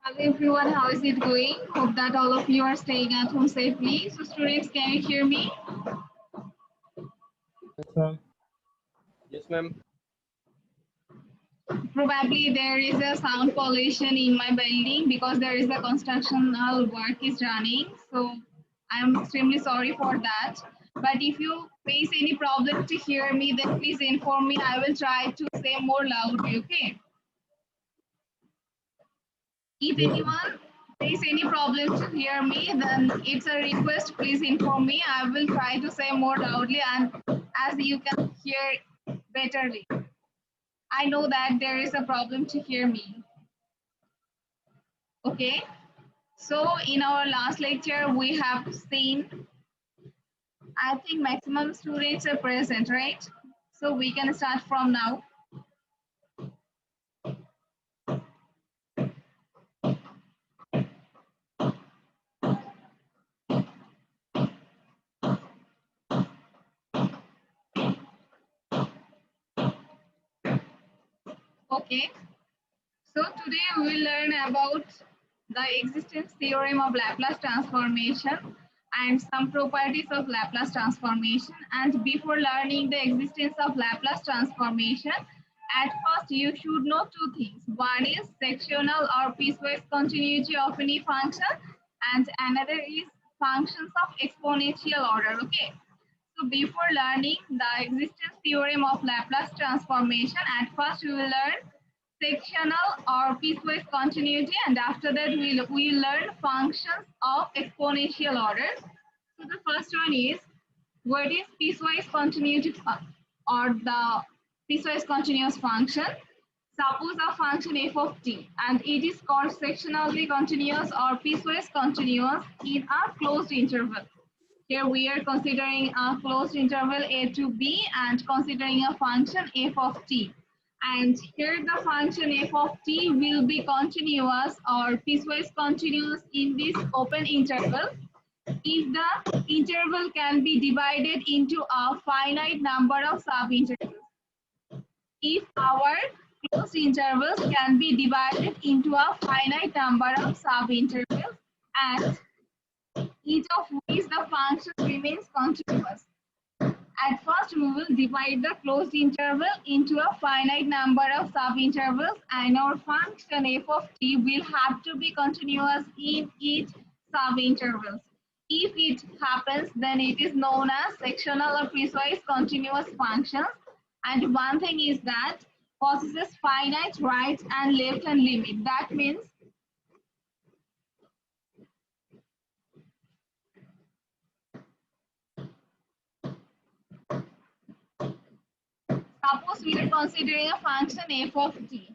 Hello everyone, how is it going? Hope that all of you are staying at home safely. So students, can you hear me? Yes, ma'am. Yes, ma'am. Probably there is a sound pollution in my building because there is a constructional work is running. So I am extremely sorry for that. But if you face any problem to hear me, then please inform me. I will try to say more loudly, okay? If Yes, ma'am. anyone face any problem to hear me, then it's a request. Please inform me. I will try to say more loudly and as you can hear betterly. I know that there is a problem to hear me. Okay. So in our last lecture, we have seen, I think maximum students are present, right? So we can start from now. Okay. So today we will learn about the existence theorem of Laplace transformation and some properties of Laplace transformation. And before learning the existence of Laplace transformation, at first you should know two things. One is sectional or piecewise continuity of any function, and another is functions of exponential order. Okay. So before learning the existence theorem of Laplace transformation, at first we will learn sectional or piecewise continuity, and after that we learn functions of exponential order. So the first one is, what is piecewise continuity or the piecewise continuous function? Suppose a function f of t and it is called sectionally continuous or piecewise continuous in a closed interval. Here we are considering a closed interval a to b and considering a function f of t. And here the function f of t will be continuous or piecewise continuous in this open interval if the interval can be divided into a finite number of subintervals. If our closed intervals can be divided into a finite number of subintervals and each of which the function remains continuous. At first, we will divide the closed interval into a finite number of subintervals, and our function f of t will have to be continuous in each subintervals. If it happens, then it is known as sectional or piecewise continuous functions. And one thing is that possesses finite right and left hand limit. That means suppose we are considering a function f of t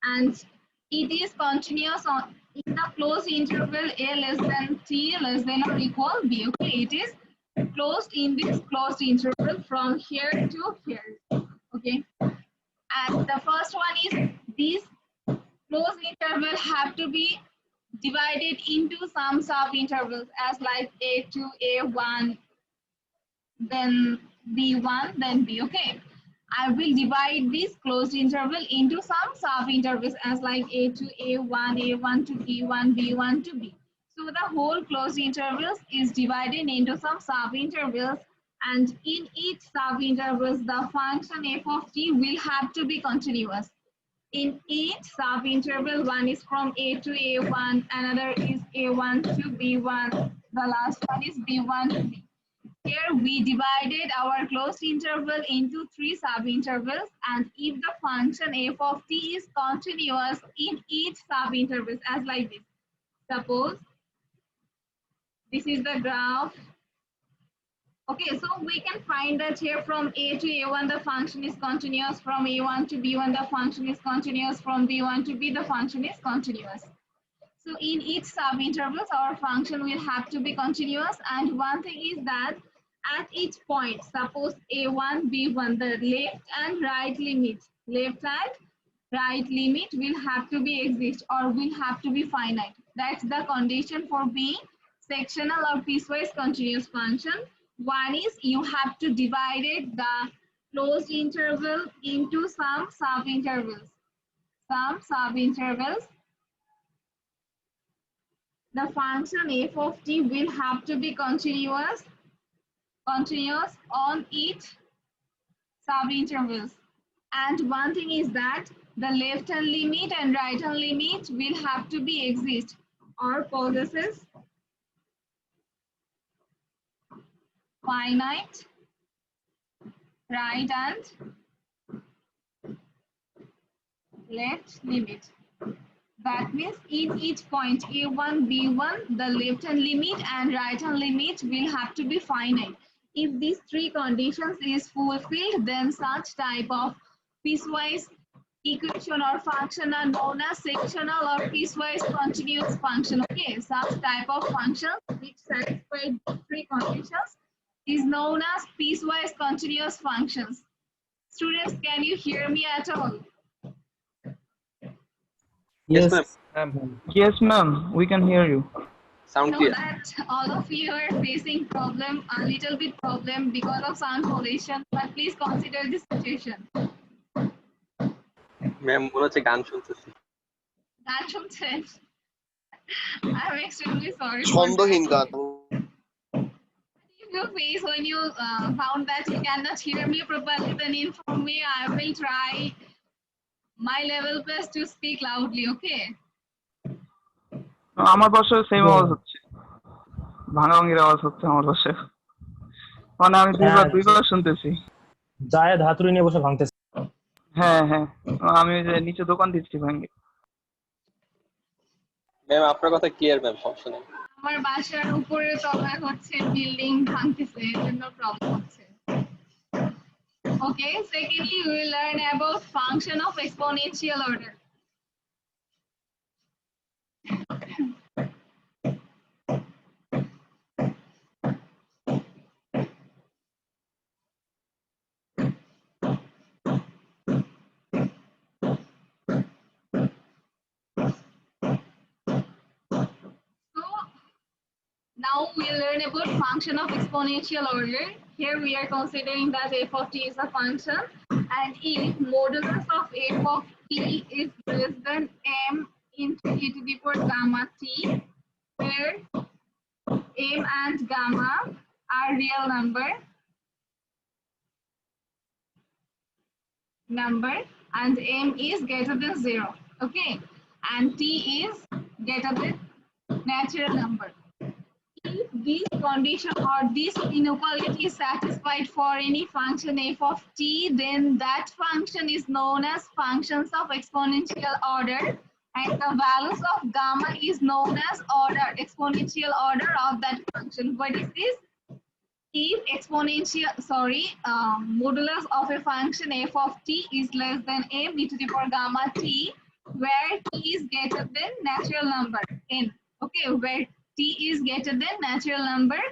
and it is continuous on in the closed interval a less than t less than or equal b. Okay, it is closed in this closed interval from here to here. Okay, and the first one is this closed interval have to be divided into some sub intervals as like a2, a1, then b1, then b. Okay, I will divide this closed interval into some sub-intervals as like a to a1, a1 to b1, b1 to b. So the whole closed intervals is divided into some sub-intervals, and in each sub-intervals the function f of t will have to be continuous. In each sub-interval, one is from a to a1, another is a1 to b1, the last one is b1 to b. Here we divided our closed interval into three subintervals, and if the function f of t is continuous in each subinterval as like this. Suppose this is the graph. Okay, so we can find that here from a to a1 the function is continuous, from a1 to b1 the function is continuous, from b1 to b the function is continuous. So in each subintervals, our function will have to be continuous. And one thing is that at each point, suppose a1, b1, the left and right limit will have to be exist or will have to be finite. That's the condition for being sectional or piecewise continuous function. One is you have to divide it, the closed interval into some subintervals. the function f of t will have to be continuous on each sub-intervals. And one thing is that the left hand limit and right hand limit will have to be exist or possesses finite right and left limit. That means in each point A1, B1, the left hand limit and right hand limit will have to be finite. If these three conditions is fulfilled, then such type of piecewise equation or function are known as sectional or piecewise continuous function. Okay, such type of functions which satisfy these three conditions is known as piecewise continuous functions. Students, can you hear me at all? Yes, Yes, ma'am. yes, ma'am. We can hear you. Sound Know clear. that all of you are facing a little bit problem because of sound pollution, but please consider this situation. Ma'am মনে হচ্ছে গান শুনতেছি। গান শুনছেন? I'm extremely sorry for ছন্দহীন that. গান। If you face when you found that you cannot hear me properly, then inform me. I will try my level best to speak loudly. Okay? আমার পাশেও same আওয়াজ হচ্ছে, ভাঙা ভাঙির আওয়াজ হচ্ছে আমার পাশে। মানে আমি দুইবার শুনতেছি। যায় ধাতুরি নিয়ে বসে ভাঙতেছে। হ্যাঁ হ্যাঁ, আমি ওই যে নিচে দোকান দিচ্ছি ভাঙে। ম্যাম আপনার কথা ক্লিয়ার ম্যাম, সমস্যা নেই। আমার বাসার উপরে তলায় হচ্ছে বিল্ডিং ভাঙতেছে, এর জন্য প্রবলেম হচ্ছে। Okay, secondly, we will learn about function of exponential order. Now we'll learn about function of exponential order. Here we are considering that f of t is a function, and if modulus of f of t is less than m into e to the power gamma t, where m and gamma are real number and m is greater than 0. Okay, and t is greater than natural number. If this condition or this inequality is satisfied for any function f of t, then that function is known as functions of exponential order, and the values of gamma is known as exponential order of that function. What is this? If modulus of a function f of t is less than m e to the power gamma t, where t is greater than natural number n. Okay, where t is greater than natural number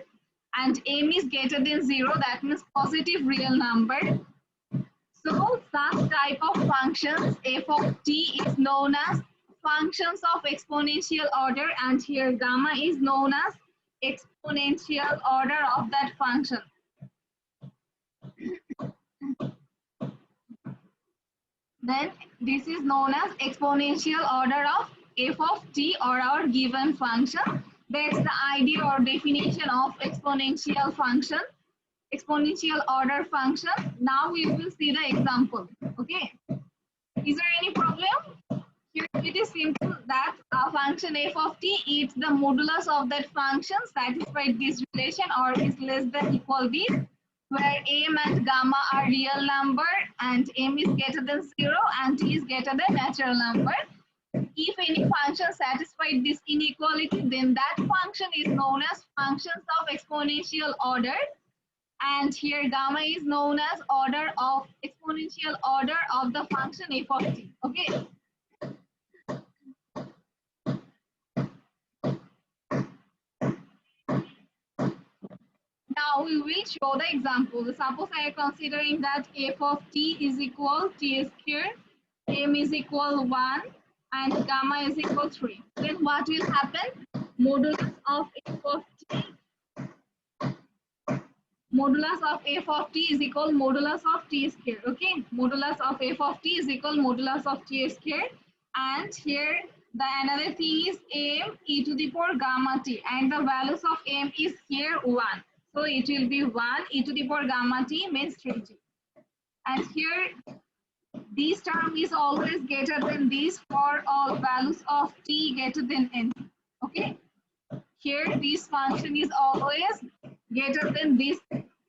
and m is greater than 0, that means positive real number. So such type of functions f of t is known as functions of exponential order, and here gamma is known as exponential order of that function. Then this is known as exponential order of f of t or our given function. That's the idea or definition of exponential function, exponential order function. Now we will see the example. Okay, is there any problem? Here it is simple that a function f of t is the modulus of that function satisfied this relation or is less than equal this, where m and gamma are real number and m is greater than 0 and t is greater than natural number. If any function satisfied this inequality, then that function is known as functions of exponential order, and here gamma is known as exponential order of the function f of t. Okay. Now we will show the example. Suppose I am considering that f of t is equal t square, m is equal 1 and gamma is equal 3. Then what will happen? Modulus of f of t is equal modulus of t square. Okay, modulus of f of t is equal modulus of t square, and here The another thing is m e to the power gamma t, and the values of m is here 1. So it will be 1 e to the power gamma t means 3t. And here this term is always greater than this for all values of t greater than n. Okay. Here this function is always greater than these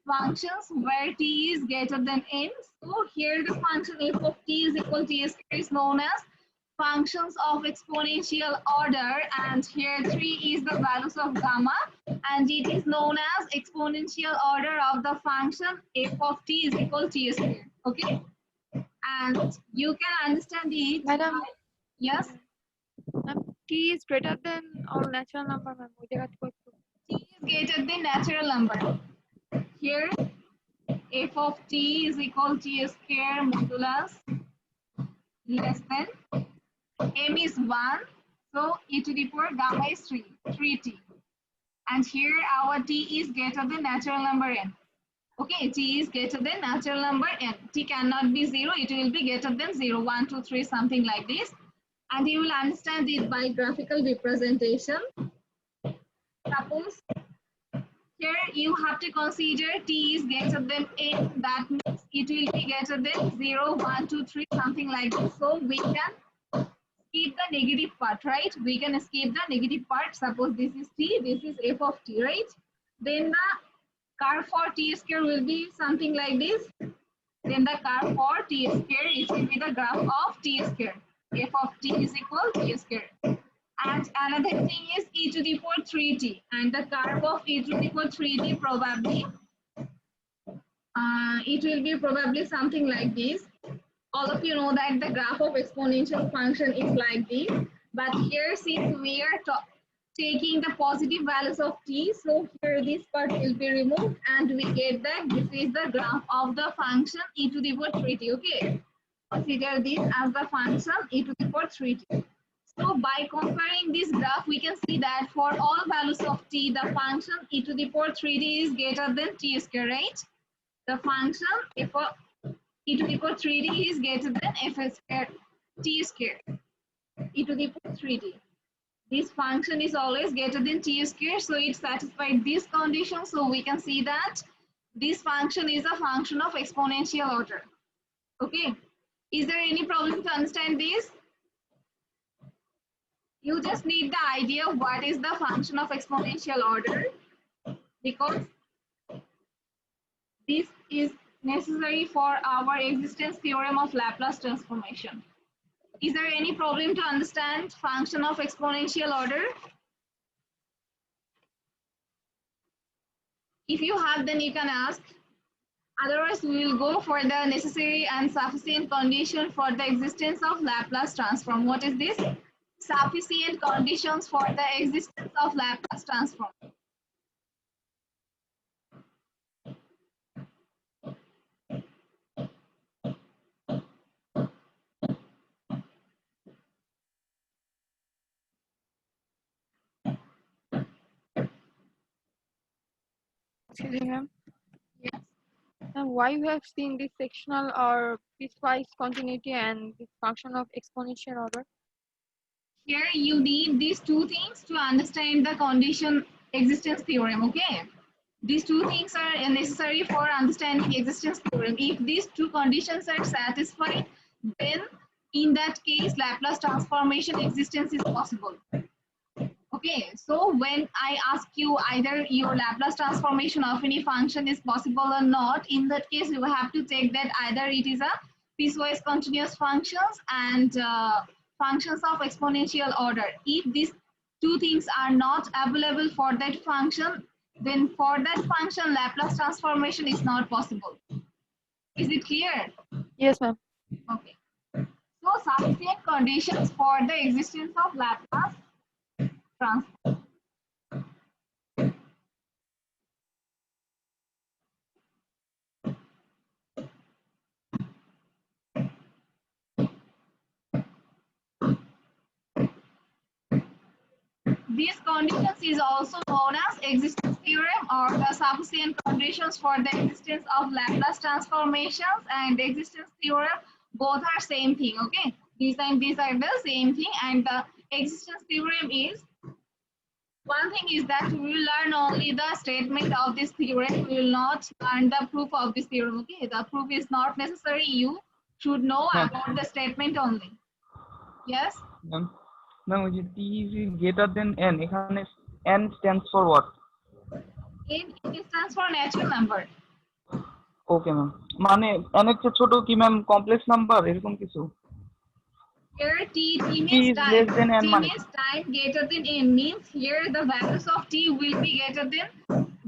functions where t is greater than n. So here the function f of t is equal to t square is known as functions of exponential order, and here 3 is the values of gamma, and it is known as exponential order of the function f of t is equal to t square. Okay, and you can understand it. Madam, Yes, t is greater than all natural number, ma'am. t is greater than natural number. Here f of t is equal to t square modulus less than m is 1, so e to the power gamma is 3t. And here our t is greater than natural number n. Okay, t is greater than natural number n. T cannot be 0, it will be greater than 0, 1, 2, 3, something like this. And you will understand it by graphical representation. Suppose here you have to consider t is greater than n, that means it will be greater than 0, 1, 2, 3, something like this. So we can skip the negative part, right? We can skip the negative part. Suppose this is t, this is f of t, right? Then the curve for t square will be something like this. Then the curve for t square, it will be the graph of t square. F of t is equal to t square. And another thing is e to the power 3t, and the curve of e to the power 3t probably it will be probably something like this. All of you know that the graph of exponential function is like this, but here since we are taking the positive values of t, so here this part will be removed and we get that this is the graph of the function e to the power 3t. Okay, consider this as the function e to the power 3t. So by comparing this graph, we can see that for all values of t, the function e to the power 3t is greater than t square, right? The function f of e to the power 3t is greater than f square t square e to the power 3t. This function is always greater than t square, so it satisfies this condition. So we can see that this function is a function of exponential order. Okay, is there any problem to understand this? You just need the idea of what is the function of exponential order, because this is necessary for our existence theorem of Laplace transformation. Is there any problem to understand function of exponential order? If you have, then you can ask. Otherwise, we will go for the necessary and sufficient condition for the existence of Laplace transform. What is this? Sufficient conditions for the existence of Laplace transform. Excuse me, ma'am. Yes. And why you have seen this sectional or piecewise continuity and this function of exponential order? Here you need these two things to understand the condition existence theorem, okay? These two things are necessary for understanding existence theorem. If these two conditions are satisfied, then in that case, Laplace transformation existence is possible. Okay, so when I ask you either your Laplace transformation of any function is possible or not, in that case, you have to take that either it is a piecewise continuous functions and functions of exponential order. If these two things are not available for that function, then for that function, Laplace transformation is not possible. Is it clear? Yes, ma'am. Okay. So sufficient conditions for the existence of Laplace transform. These conditions is also known as existence theorem or the sufficient conditions for the existence of Laplace transformations and existence theorem. Both are same thing, okay? These and these are the same thing, and the existence theorem is, one thing is that we will learn only the statement of this theorem. We will not learn the proof of this theorem. Okay, the proof is not necessary. You should know Ma'am. about the statement only. Yes. Ma'am, ওই যে T is greater than N, এখানে N stands for what? It stands for natural number. Okay ma'am, মানে N এর চেয়ে ছোট কি ma'am complex number এরকম কিছু? Here T T means is time. less than N T মানে means time greater than N means here the values of T will be greater than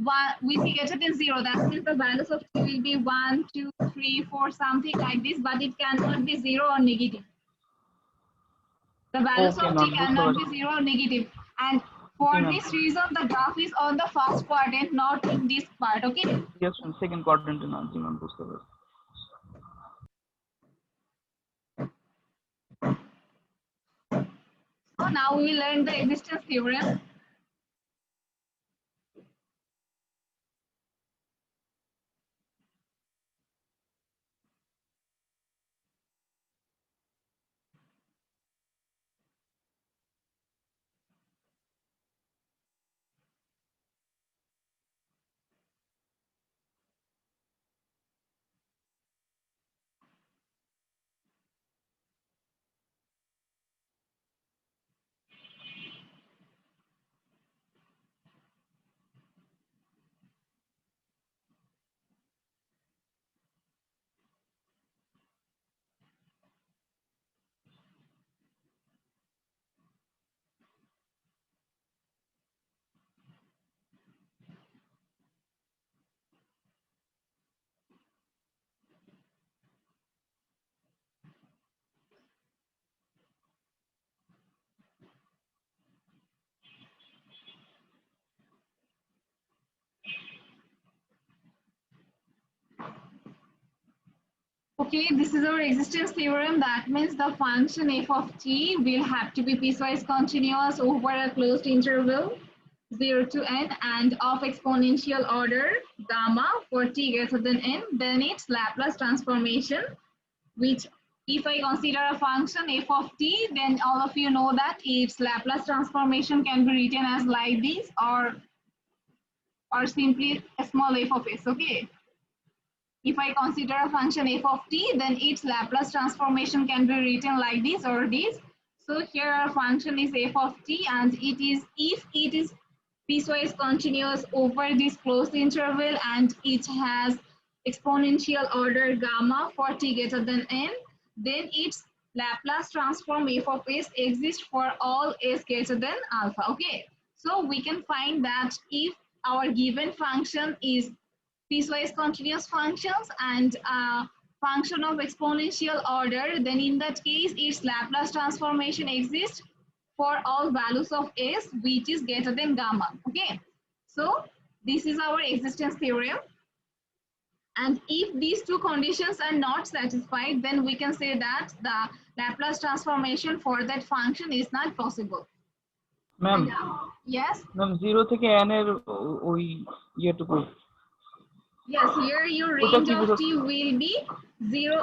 1, will be greater than 0. That means the values of T will be 1, 2, 3, 4, something like this, but it cannot be 0 or negative. The values Okay, of ma'am, T cannot be বুঝতে 0 or negative. And for Okay, ma'am. this reason, the graph is on the first quadrant, not in this part. Okay. Yes, ma'am, second quadrant না, জি ma'am বুঝতে পারছি। So now we will learn the existence theorem. Okay, this is our existence theorem. That means the function f of t will have to be piecewise continuous over a closed interval 0 to n and of exponential order gamma for t greater than n. Then its Laplace transformation, which if I consider a function f of t, then all of you know that its Laplace transformation can be written as like this or simply a small f of s. Okay. If I consider a function f of t, then its Laplace transformation can be written like this or this. So here our function is f of t, and it is, if it is piecewise continuous over this closed interval and it has exponential order gamma for t greater than n, then its Laplace transform f of s exists for all s greater than alpha. Okay, so we can find that if our given function is piecewise continuous functions and a function of exponential order, then in that case its Laplace transformation exists for all values of s which is greater than gamma. Okay, so this is our existence theorem, and if these two conditions are not satisfied, then we can say that the Laplace transformation for that function is not possible. Ma'am Yes. Ma'am 0 থেকে n এর ওই ইয়েটুকু Yes, here your range of t will be 0.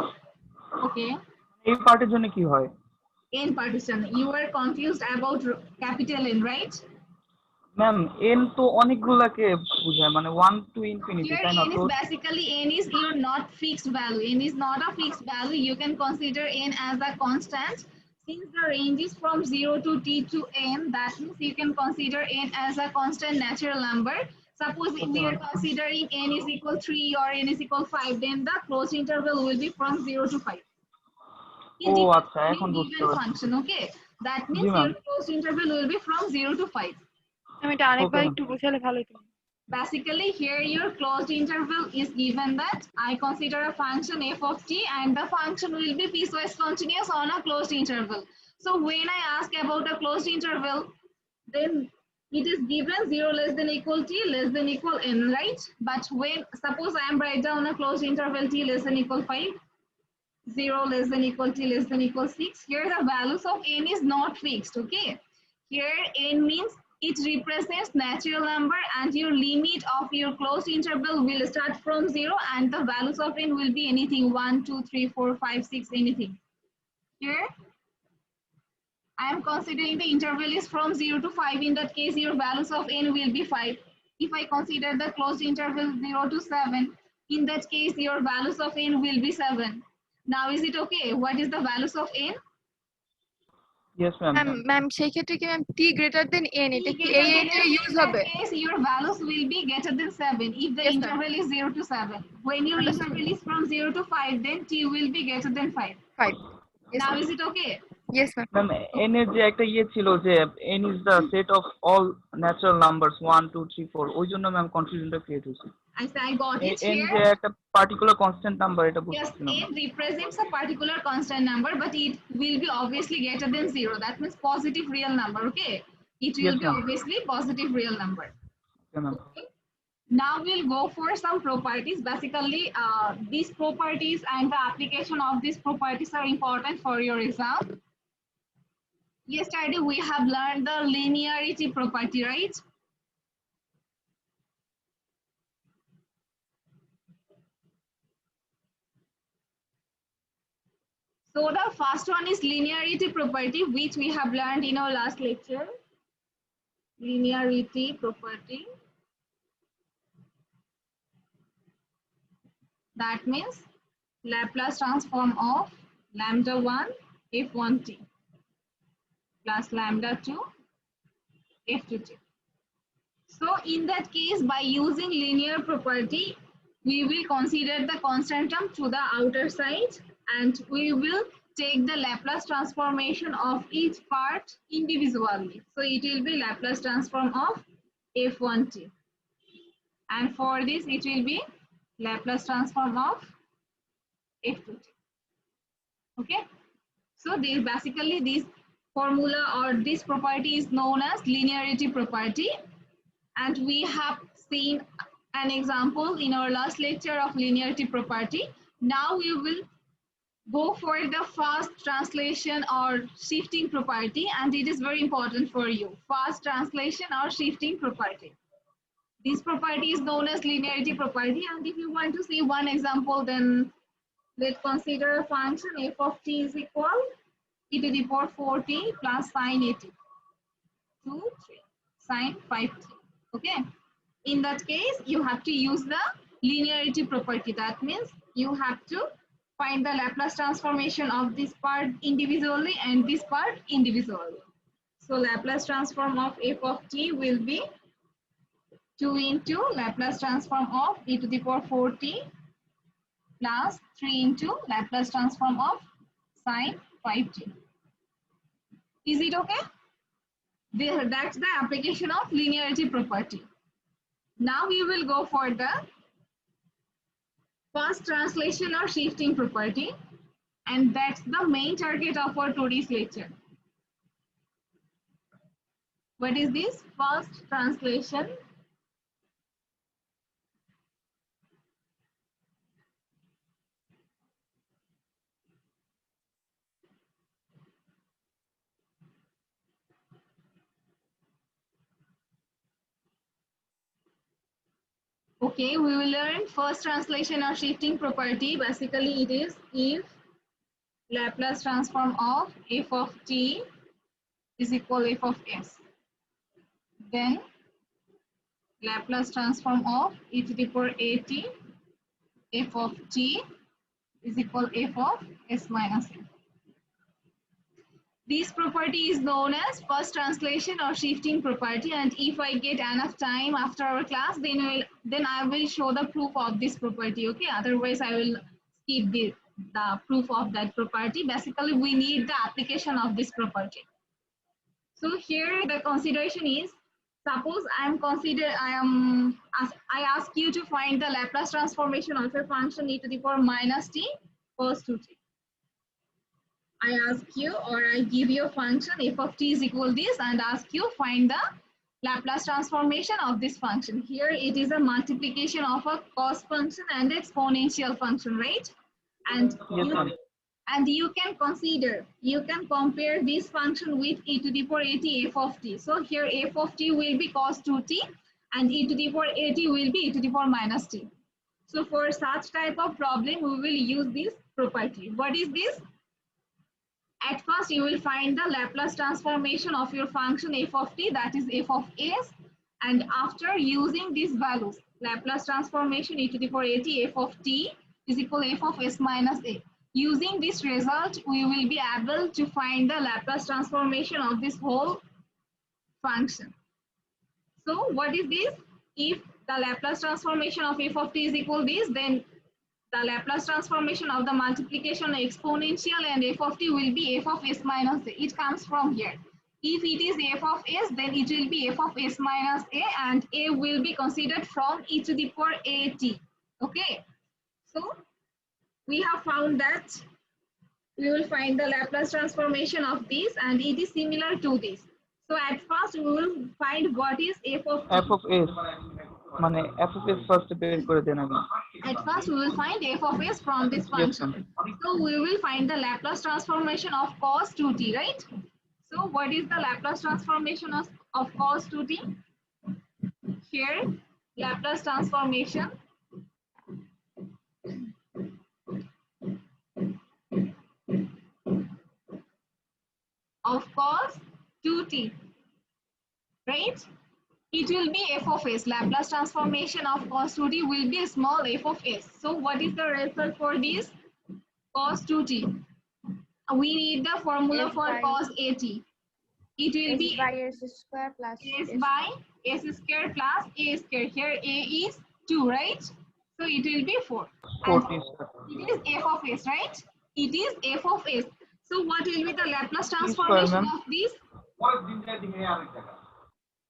Okay. এই পার্টের জন্য কি হয়? N partition. You were confused about capital N, right? Ma'am n তো অনেকগুলাকে বোঝায়, মানে 1 to infinity, Here তাই না? N is basically, N is your not fixed value. N is not a fixed value. You can consider N as a constant. Since the range is from 0 to t to n, that means you can consider N as a constant natural number. Suppose if we are considering N is equal 3 or N is equal 5, then the closed interval will be from 0 to 5. ও আচ্ছা, এখন বুঝতে Given পারছি। function, okay? That means G, ma'am. your closed interval will be from 0 to 5. আমি এটা আরেকবার Okay, একটু বুঝালে ভালো হতো। Basically, here your closed interval is given that I consider a function f of t and the function will be piecewise continuous on a closed interval. So when I ask about a closed interval, then it is given 0 less than equal t less than equal n, right? But when suppose I am write down a closed interval t less than equal 5, 0 less than equal t less than equal 6, here the values of n is not fixed. Okay, here n means it represents natural number and your limit of your closed interval will start from 0 and the values of n will be anything 1, 2, 3, 4, 5, 6, anything. Here I am considering the interval is from 0 to 5. In that case, your values of n will be 5. If I consider the closed interval 0 to 7, in that case, your values of n will be 7. Now, is it okay? What is the values of n? Yes, ma'am. Ma'am সেই ক্ষেত্রে কি ma'am t greater than n এটা কি Greater এই than এটার n, use in that হবে? case, your values will be greater than 7 if the Yes, ma'am. interval is 0 to 7. When your Understood. interval is from 0 to 5, then t will be greater than 5. 5. Yes, Now, ma'am. is it okay? Yes, ma'am. Ma'am n এর যে একটা ইয়ে ছিল যে n is the set of all natural numbers 1 2 3 4 ওই জন্য ma'am কনফিউশনটা create হয়েছে I got it n here. যে একটা পার্টিকুলার কনস্ট্যান্ট নাম্বার এটা Yes, বুঝতেছিলাম n represents a particular constant number, but it will be obviously greater than 0. That means positive real number, okay? It will Yes, be ma'am. obviously positive real number. Okay ma'am Okay. Now we'll go for some properties. Basically, these properties and the application of these properties are important for your exam. Yesterday, we have learned the linearity property, right? So the first one is linearity property, which we have learned in our last lecture. Linearity property. That means Laplace transform of lambda 1 f1t plus lambda 2 f2t. So in that case, by using linear property, we will consider the constant term to the outer side and we will take the Laplace transformation of each part individually. So it will be Laplace transform of f1t. And for this, it will be Laplace transform of f2t. Okay. So this formula or this property is known as linearity property. And we have seen an example in our last lecture of linearity property. Now we will go for the fast translation or shifting property, and it is very important for you. Fast translation or shifting property. This property is known as linearity property, and if you want to see one example, then let's consider a function f of t is equal e to the power 4t plus sine 80 2 3 sine 5t. Okay, in that case you have to use the linearity property. That means you have to find the Laplace transformation of this part individually and this part individually. So Laplace transform of f of t will be 2 into Laplace transform of e to the power 4t plus 3 into Laplace transform of sine 5t. Is it okay? That's the application of linearity property. Now we will go for the fast translation or shifting property, and that's the main target of our today's lecture. What is this fast translation? Okay, we will learn first translation or shifting property. Basically, it is if Laplace transform of f of t is equal f of s, then Laplace transform of e to the power at f of t is equal f of s minus m. This property is known as first translation or shifting property, and if I get enough time after our class, then I will show the proof of this property. Okay, otherwise I will skip the proof of that property. Basically, we need the application of this property. So here the consideration is, suppose I ask you to find the Laplace transformation of a function e to the power minus t cos 2t. I ask you, or I give you a function f of t is equal this, and ask you find the Laplace transformation of this function. Here it is a multiplication of a cos function and exponential function, right? And yes, you can consider, you can compare this function with e to the power at f of t. So here f of t will be cos 2t and e to the power at will be e to the power minus t. So for such type of problem, we will use this property. What is this? At first, you will find the Laplace transformation of your function f of t, that is f of s. And after using these values, Laplace transformation e to the power at f of t is equal to f of s minus a. Using this result, we will be able to find the Laplace transformation of this whole function. So what is this? If the Laplace transformation of f of t is equal to this, then the Laplace transformation of the multiplication exponential and f of t will be f of s minus a. It comes from here. If it is f of s, then it will be f of s minus a, and a will be considered from e to the power at. Okay. So we have found that we will find the Laplace transformation of this, and it is similar to this. So at first we will find what is f of t. f of s মানে f of s first বের করে দেন আগে At first we will find f of s from this yes function. ma'am So we will find the Laplace transformation of cos 2t, right? So what is the Laplace transformation of cos 2t? Here, Laplace transformation of cos 2t, right? It will be f of s. Laplace transformation of cos 2t will be small f of s. So what is the result for this? Cos 2t. We need the formula S for by- cos at. It will S be by s square plus s by s square plus a square. Here a is 2, right? So it will be 4. And 40 it is f of s, right? It is f of s. So what will be the Laplace square, transformation ma'am. of this?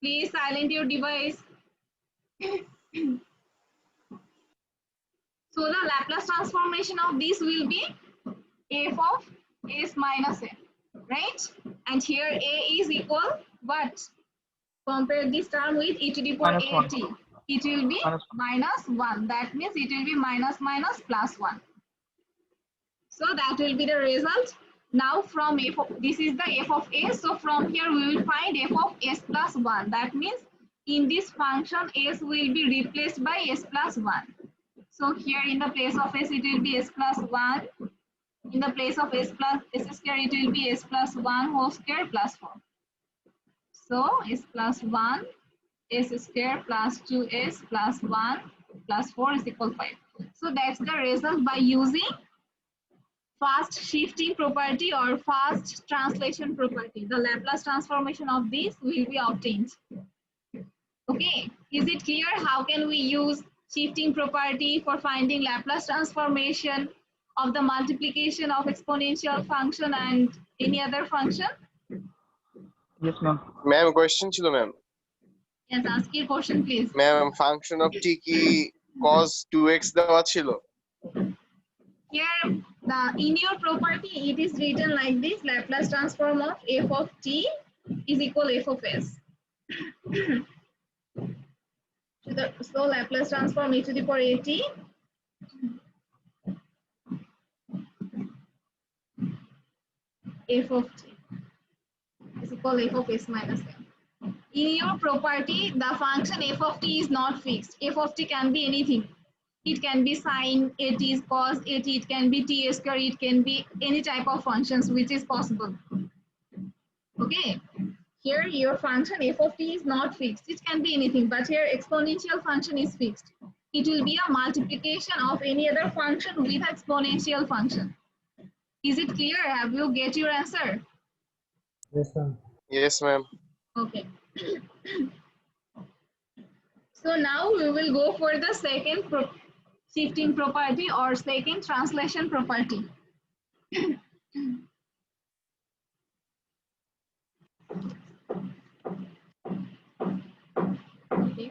Please silent your device. So the Laplace transformation of this will be f of s minus a, right? And here a is equal what? Compare this term with e to the power Minus one. at. It will be Minus -1. That means it will be minus minus plus 1. So that will be the result. Now from f of, this is the f of s. So from here we will find f of s plus 1. That means in this function s will be replaced by s plus 1. So here in the place of s it will be s plus 1. In the place of s plus s square it will be s plus 1 whole square plus 4. So s plus 1 s square plus 2s plus 1 plus 4 is equal 5. So that's the result by using fast shifting property or fast translation property. The Laplace transformation of this will be obtained. Okay, is it clear how can we use shifting property for finding Laplace transformation of the multiplication of exponential function and any other function? yes ma'am ma'am question ছিল ma'am Yes, ask your question please. Ma'am function of t কি cos 2x দেওয়া ছিল Here, in your property, it is written like this: Laplace transform of f of t is equal f of s. So Laplace transform e to the power at f of t is equal f of s minus m. In your property, the function f of t is not fixed. F of t can be anything. It can be sine at, cos at, it can be t square, it can be any type of functions which is possible. Okay, here your function f of t is not fixed. It can be anything, but here exponential function is fixed. It will be a multiplication of any other function with exponential function. Is it clear? Have you get your answer? Yes, ma'am. Yes ma'am Okay. So now we will go for the second shifting property or second translation property. Okay.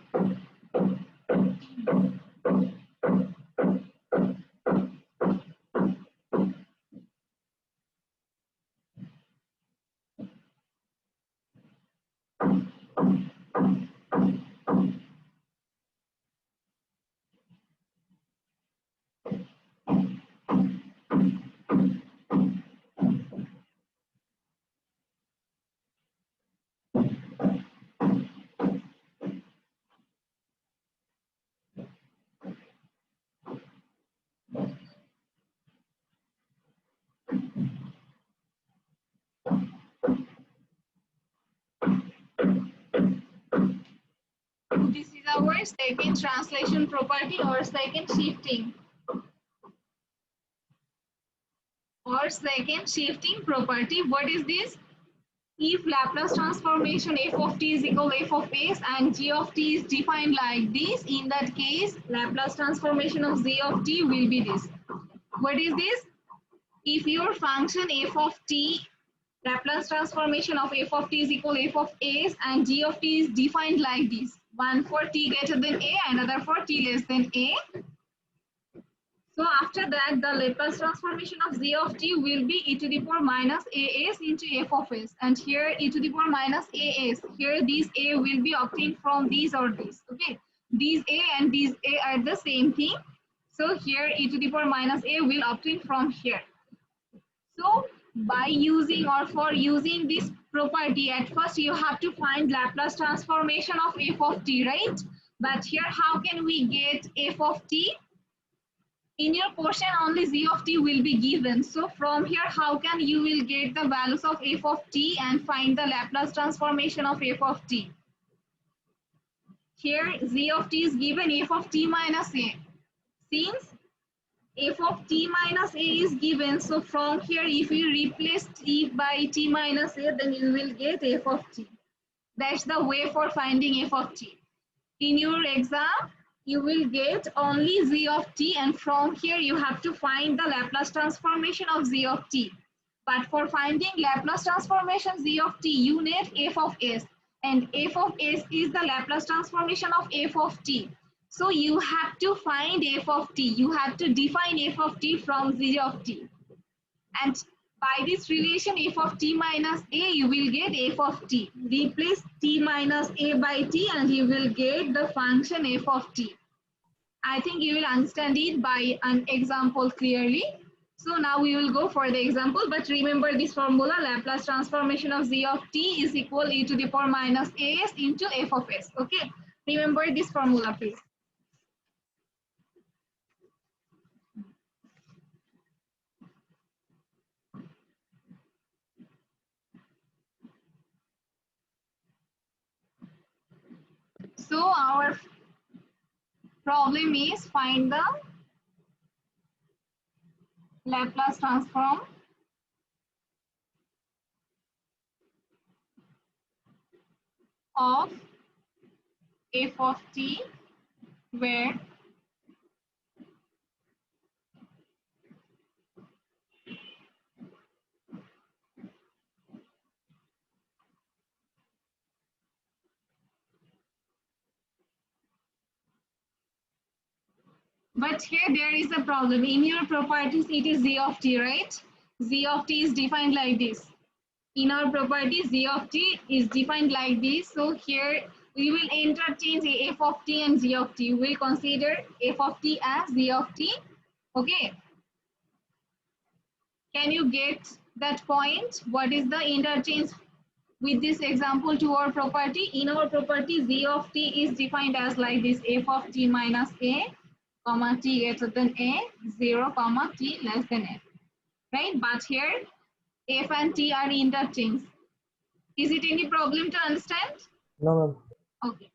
our second translation property or second shifting. Or second shifting property. What is this? If Laplace transformation f of t is equal to f of s and g of t is defined like this, in that case, Laplace transformation of g of t will be this. What is this? If your function f of t, Laplace transformation of f of t is equal to f of s and g of t is defined like this. One for t greater than a, another for t less than a. So after that, the Laplace transformation of z of t will be e to the power minus as into f of s. And here e to the power minus as. Here these a will be obtained from these or this. Okay. These a and these a are the same thing. So here e to the power minus a will obtain from here. So by using or for using this property, at first you have to find Laplace transformation of f of t, right? But here how can we get f of t? In your question only z of t will be given. So from here how can you will get the values of f of t and find the Laplace transformation of f of t? Here z of t is given f of t minus a. Since f of t minus a is given, so from here if you replace t by t minus a, then you will get f of t. That's the way for finding f of t. In your exam, you will get only z of t, and from here you have to find the Laplace transformation of z of t. But for finding Laplace transformation z of t, you need f of s, and f of s is the Laplace transformation of f of t. So you have to find f of t. You have to define f of t from z of t. And by this relation f of t minus a, you will get f of t. Replace t minus a by t and you will get the function f of t. I think you will understand it by an example clearly. So now we will go for the example, but remember this formula, Laplace transformation of z of t is equal e to the power minus as into f of s. Okay, remember this formula please. So our problem is find the Laplace transform of f of t where but here there is a problem. In your properties, it is z of t, right? Z of t is defined like this. In our property, z of t is defined like this. So here we will interchange f of t and z of t. We will consider f of t as z of t. Okay. Can you get that point? What is the interchange with this example to our property? In our property, z of t is defined as like this, f of t minus a, comma t greater than a, 0, comma t less than a, right? But here f and t are interchanged. Is it any problem to understand? No, ma'am. Okay.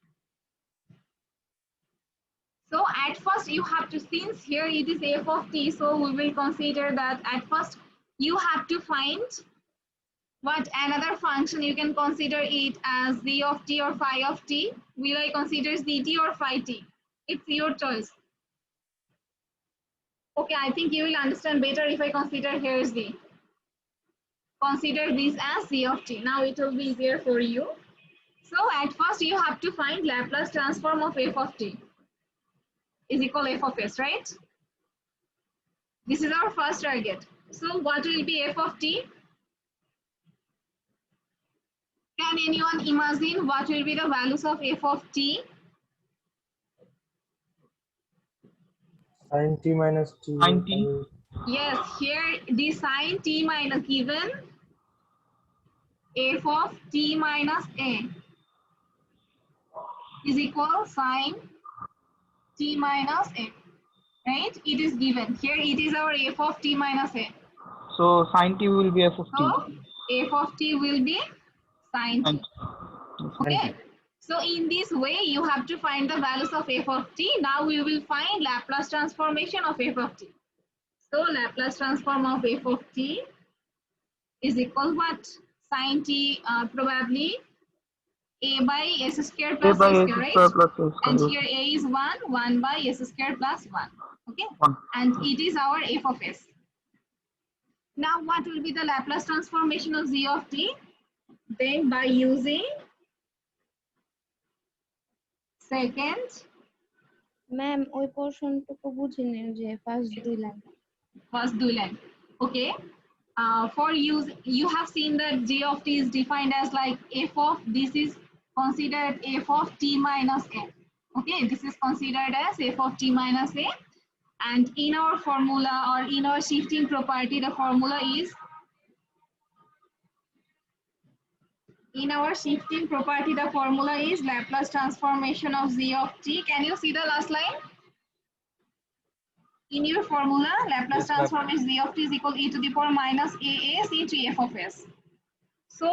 So at first you have to, since here it is f of t, so we will consider that at first you have to find what another function. You can consider it as z of t or phi of t. Will I consider zt or phi t? It's your choice. Okay, I think you will understand better if I consider here z. Consider this as z of t. Now it will be easier for you. So at first you have to find Laplace transform of f of t is equal f of s, right? This is our first target. So what will be f of t? Can anyone imagine what will be the values of f of t? Sin t minus t. Sin t. Yes, here the sin t minus given f of t minus a is equal sin t minus a, right? It is given. Here it is our f of t minus a. So sin t will be f of t. So f of t will be sin t. And Okay. So in this way, you have to find the values of f of t. Now we will find Laplace transformation of f of t. So Laplace transform of f of t is equal what? Sin t, probably a by s square A plus by a S square, square right? plus A And square. here a is 1 by s square plus 1. Okay. 1. And it is our f of s. Now what will be the Laplace transformation of z of t? Then by using second ma'am ওই পোর্শনটুকু বুঝিনি যে first দুই line first dual. Okay. For use, you have seen that g of t is defined as like f of, this is considered f of t minus a. Okay, this is considered as f of t minus a. And in our formula or in our shifting property, the formula is, in our shifting property, the formula is Laplace transformation of z of t. Can you see the last line? In your formula, Laplace transformation z of t is equal e to the power minus as into f of s. So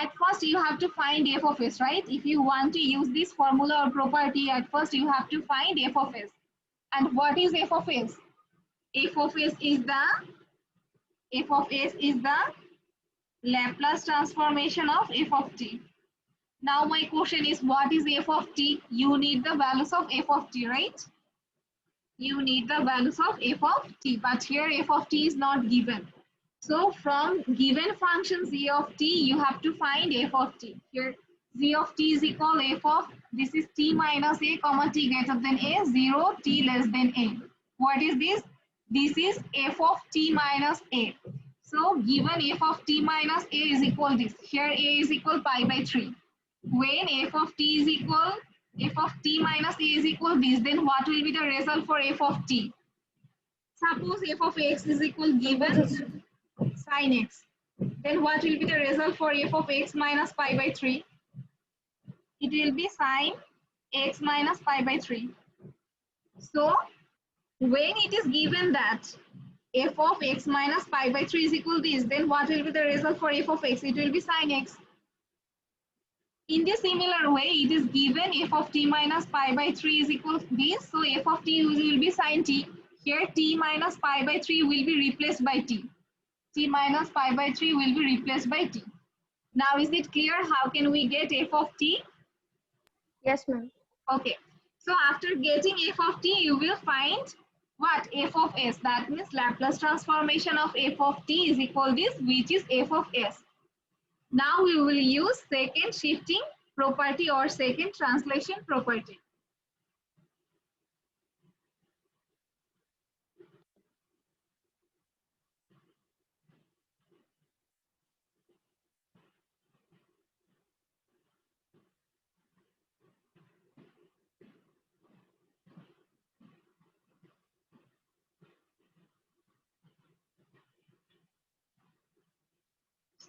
at first you have to find f of s, right? If you want to use this formula or property, at first you have to find f of s. And what is f of s? F of s is the Laplace transformation of f of t. Now my question is, what is f of t? You need the values of f of t, right? You need the values of f of t, but here f of t is not given. So from given function z of t, you have to find f of t. Here z of t is equal f of, this is t minus a comma t greater than a, 0 t less than a. What is this? This is f of t minus a. So given f of t minus a is equal this. Here a is equal pi by 3. When f of t is equal, f of t minus a is equal this, then what will be the result for f of t? Suppose f of x is equal given sin x. Then what will be the result for f of x minus pi by 3? It will be sin x minus pi by 3. So when it is given that f of x minus pi by 3 is equal this, then what will be the result for f of x? It will be sin x. In the similar way, it is given f of t minus pi by 3 is equal to this. So f of t will be sin t. Here t minus pi by 3 will be replaced by t. T minus pi by 3 will be replaced by t. Now is it clear how can we get f of t? Yes ma'am Okay. So after getting f of t, you will find what? F of s. That means Laplace transformation of f of t is equal to this, which is f of s. Now we will use second shifting property or second translation property.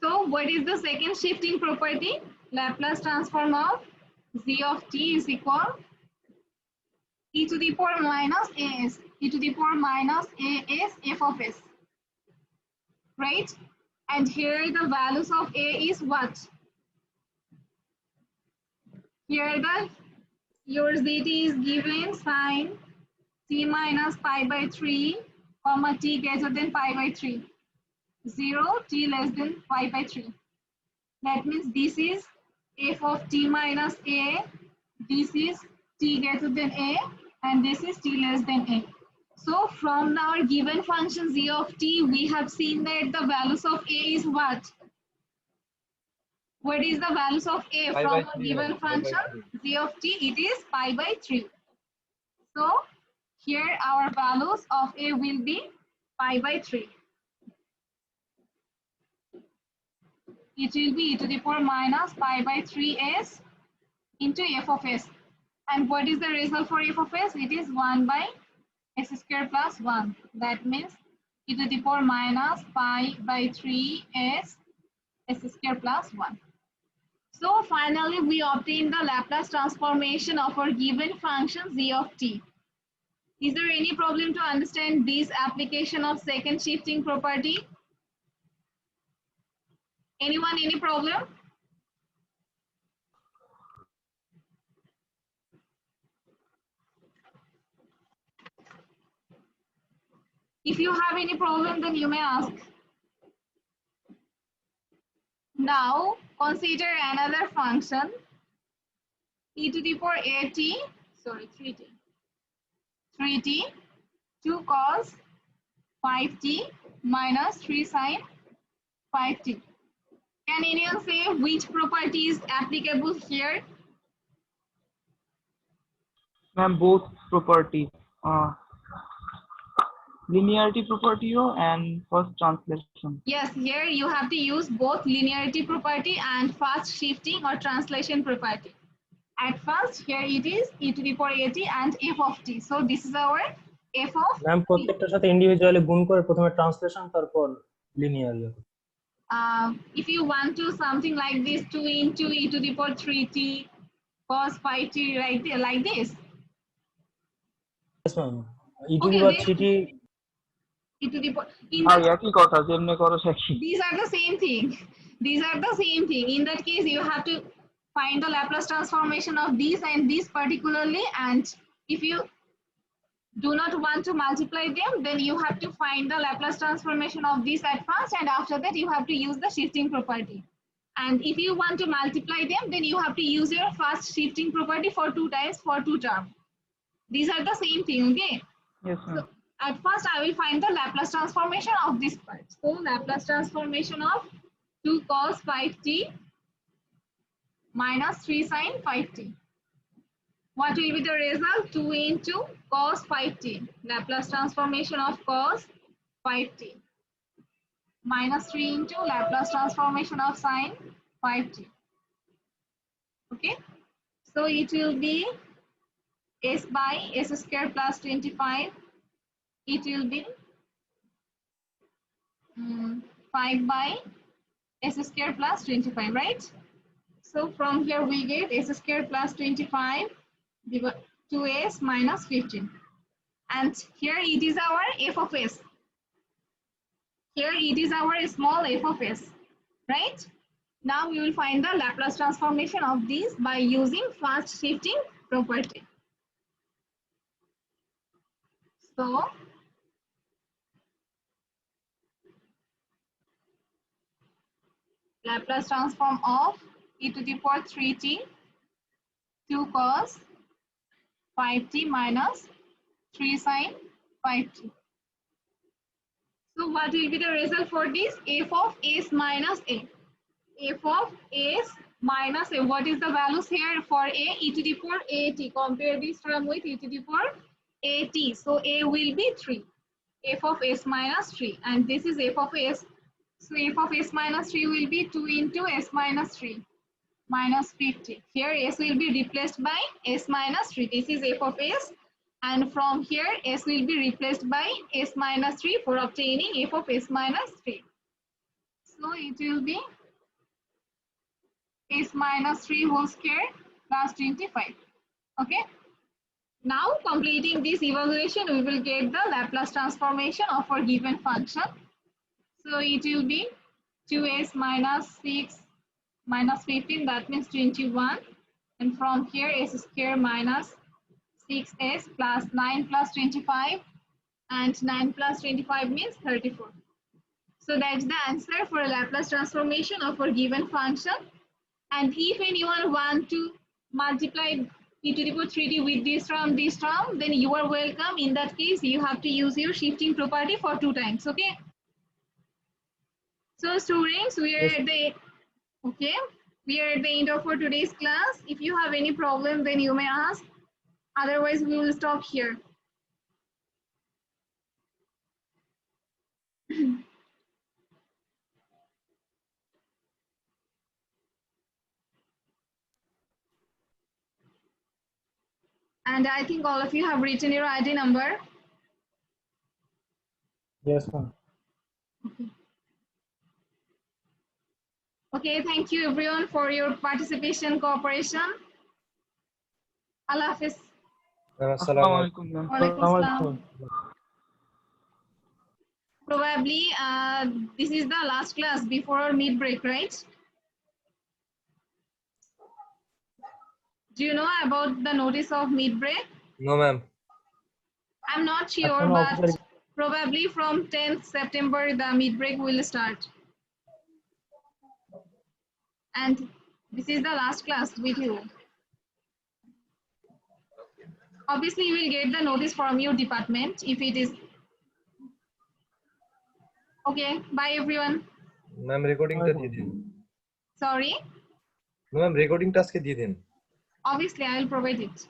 So what is the second shifting property? Laplace transform of z of t is equal e to the power minus as, e to the power minus as f of s, right? And here the values of a is what? Here the your zt is given sin t minus pi by 3 comma t greater than pi by 3, 0 t less than pi by 3. That means this is f of t minus a, this is t greater than a, and this is t less than a. So from our given function z of t, we have seen that the values of a is what? What is the values of a from a given function z of t? It is pi by 3. So here our values of a will be pi by 3. It will be e to the power minus pi by 3s into f of s. And what is the result for f of s? It is 1 by s square plus 1. That means e to the power minus pi by 3s s square plus 1. So finally, we obtain the Laplace transformation of our given function z of t. Is there any problem to understand this application of second shifting property? Anyone, any problem? If you have any problem, then you may ask. Now consider another function e to the power at, sorry, 3t 2 cos 5t minus 3 sin 5t. Can anyone say which property is applicable here? Ma'am, both properties, linearity property and first translation. Yes, here you have to use both linearity property and fast shifting or translation property. At first, here it is e to the power at and f of t. So this is our f of ma'am t. প্রত্যেকটার সাথে individually গুণ করে প্রথমে translation তারপর linear If you want to something like this, 2 into e to the power 3t cos 5t, right there, like this. Yes ma'am e to Okay, the power then 3t e to the power. আর একই কথা যেমনি করো একই। These are the same thing. These are the same thing. In that case, you have to find the Laplace transformation of these and these particularly. And if you do not want to multiply them, then you have to find the Laplace transformation of these at first, and after that you have to use the shifting property. And if you want to multiply them, then you have to use your fast shifting property for 2 times for 2 terms. These are the same thing, okay? Yes, So ma'am. at first I will find the Laplace transformation of this part. So Laplace transformation of 2 cos 5t minus 3 sin 5t. What will be the result? 2 into cos 5t. Laplace transformation of cos 5t minus 3 into Laplace transformation of sin 5t. Okay. So it will be s by s square plus 25. It will be 5 by s square plus 25, right? So from here we get s square plus 25 2s minus 15. And here it is our f of s. Here it is our small f of s, right? Now we will find the Laplace transformation of these by using fast shifting property. So Laplace transform of e to the power 3t 2 cos 5t minus 3 sin 5t. So what will be the result for this? F of s minus a. F of s minus a. What is the values here for a? E to the power at. Compare this term with e to the power at. So a will be 3. F of s minus 3. And this is f of s. So f of s minus 3 will be 2 into s minus 3 minus 50. Here s will be replaced by s minus 3. This is f of s. And from here s will be replaced by s minus 3 for obtaining f of s minus 3. So it will be s minus 3 whole square plus 25. Okay. Now completing this evaluation, we will get the Laplace transformation of our given function. So it will be 2s minus 6 minus 15, that means 21. And from here s square minus 6s plus 9 plus 25, and 9 plus 25 means 34. So that's the answer for a Laplace transformation of our given function. And if anyone want to multiply e to the power 3t with this term, then you are welcome. In that case, you have to use your shifting property for 2 times, okay? So students, we are at the end of our today's class. If you have any problem, then you may ask. Otherwise, we will stop here. And I think all of you have written your ID number. Yes ma'am Okay, thank you everyone for your participation, cooperation. Allah Hafiz. আসসালামু আলাইকুম ma'am. Walaikum Assalam. Probably this is the last class before our mid break, right? Do you know about the notice of mid break? No ma'am I'm not sure, এখনো but officially Probably from 10th September, the mid-break will start. And this is the last class with you. Obviously, you will get the notice from your department if it is. Okay, bye everyone. Ma'am recording टा दिए दिन Sorry, ma'am recording task के दिए दिन obviously I will provide it.